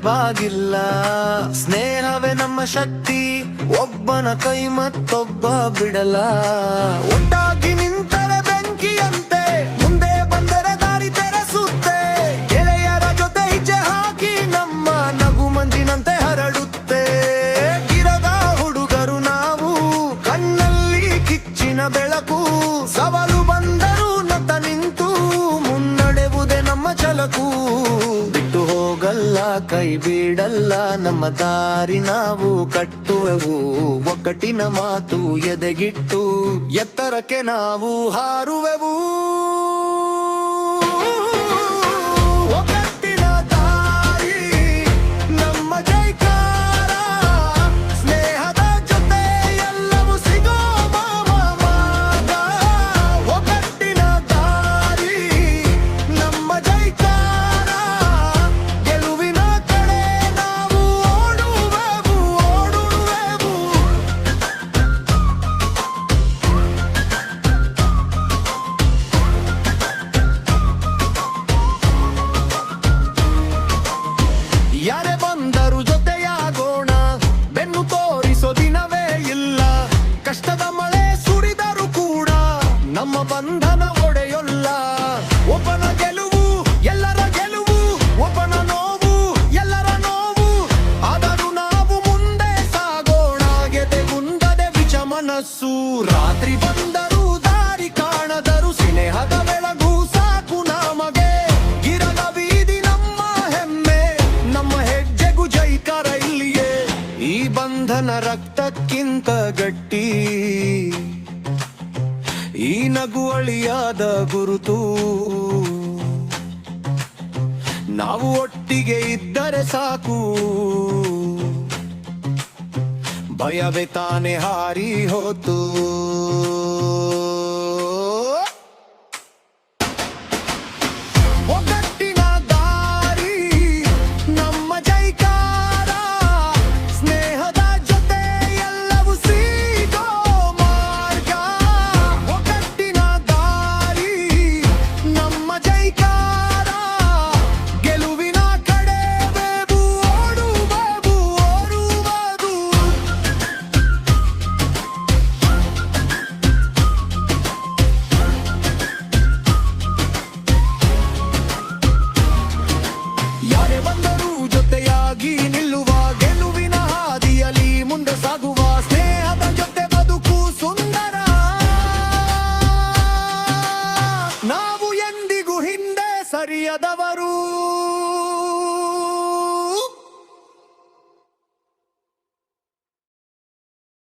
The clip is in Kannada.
ಬಾಗಿಲ್ಲ. ಸ್ನೇಹವೇ ನಮ್ಮ ಶಕ್ತಿ, ಒಬ್ಬನ ಕೈ ಮತ್ತೊಬ್ಬ ಬಿಡಲ. ಒಟ್ಟಾಗಿ ನಿಂತರೆ ಬೆಂಕಿಯಂತೆ, ಮುಂದೆ ಬಂದರೆ ದಾರಿ ತೆರೆಸುತ್ತೆ. ಗೆಳೆಯರ ಜೊತೆ ಹೆಜ್ಜೆ ಹಾಕಿ ನಮ್ಮ ನಗು ಮಂಜಿನಂತೆ ಹರಡುತ್ತೆ. ಗಿರದ ಹುಡುಗರು ನಾವು, ಕಣ್ಣಲ್ಲಿ ಕಿಚ್ಚಿನ ಬೆಳಕು. ಸವಾಲು ಬಂದರೂ ನತ್ತ ನಿಂತು ಮುನ್ನಡೆವುದೇ ನಮ್ಮ ಛಲಕು. ಬಿಟ್ಟು ಹೋಗಲ್ಲ, ಕೈ ಬಿಡಲ್ಲ, ನಮ್ಮ ದಾರಿ ನಾವು ಕಟ್ಟುವೆವು. ಒಕ್ಕಟ್ಟಿನ ಮಾತು ಎದೆಗಿಟ್ಟು ಎತ್ತರಕ್ಕೆ ನಾವು ಹಾರುವೆವು. ಒಕ್ಕಟ್ಟಿನ ದಾರಿ ನಮ್ಮ ಜೈಕಾರ, ಸ್ನೇಹದ ಜೊತೆ ಎಲ್ಲವೂ ಸಿಗೋ ಮಾರ್ಗ. ಒಕ್ಕಟ್ಟಿನ ದಾರಿ ನಮ್ಮ ಜೈಕಾರ, ಗೆಲುವಿನ ಕಡೆ ನಾವು ಓಡುವೆವು, ಓಡುವೆವು. ಯಾರೇ ಬಂದರು ಜೊತೆಯಾಗೋಣ, ಬೆನ್ನು ತೋರಿಸೋ ದಿನವೇ ಇಲ್ಲ. ಕಷ್ಟದ ಮಳೆ ಸುರಿದರೂ ಕೂಡ ನಮ್ಮ ಬಂಧನ ಒಡೆಯೊಲ್ಲ. ಒಬ್ಬನ ಗೆಲುವು ಎಲ್ಲರ ಗೆಲುವು, ಒಬ್ಬನ ನೋವು ಎಲ್ಲರ ನೋವು. ಆದರೂ ನಾವು ಮುಂದೆ ಸಾಗೋಣ, ಗೆದೆಗುಂದದೆ ವಿಚ ಮನಸ್ಸು. ರಾತ್ರಿ ಬಂದರೂ ದಾರಿ ಕಾಣದರು, ಸ್ನೇಹದ ಬೆಳಗು ಸಾಕು ನಮಗೆ. ಗಿರದ ಬೀದಿ ನಮ್ಮ ಹೆಮ್ಮೆ, ನಮ್ಮ ಹೆಜ್ಜೆಗೂ ಜೈಕಾರ ಇಲ್ಲಿಯೇ. ಈ ಬಂಧನ ರಕ್ತಕ್ಕಿಂತ ಗಟ್ಟಿ, ಈ ನಗು ಅಳಿಯಾದ ಗುರುತು. ನಾವು ಒಟ್ಟಿಗೆ ಇದ್ದರೆ ಸಾಕು, ಭಯವೇ ತಾನೆ ಹಾರಿ ಹೋತು. ಒಗ್ಗಟ್ಟಿನ ದಾರಿ ನಮ್ಮ ಜೈಕಾರ, ಸ್ನೇಹದ ಜೊತೆ ಎಲ್ಲವೂ ಸಿಗೋ ಮಾರ್ಗ. ಒಗ್ಗಟ್ಟಿನ ದಾರಿ ನಮ್ಮ ಜೈಕಾರ, ಗೆಲುವಿನ ಕಡೆವೆವು, ಓಡುವೆವು, ಓಡುವೆವು. ಯಾರೇ ಬಂದರೂ ಜೊತೆಯಾಗಿ ನಿಲ್ಲುವ, ಗೆಲುವಿನ ಹಾದಿಯಲ್ಲಿ ಮುಂದೆ ಸಾಗುವ. ಸ್ನೇಹದ ಜೊತೆ ಬದುಕು ಸುಂದರ, ನಾವು ಎಂದಿಗೂ ಹಿಂದೆ ಸರಿಯದವರು.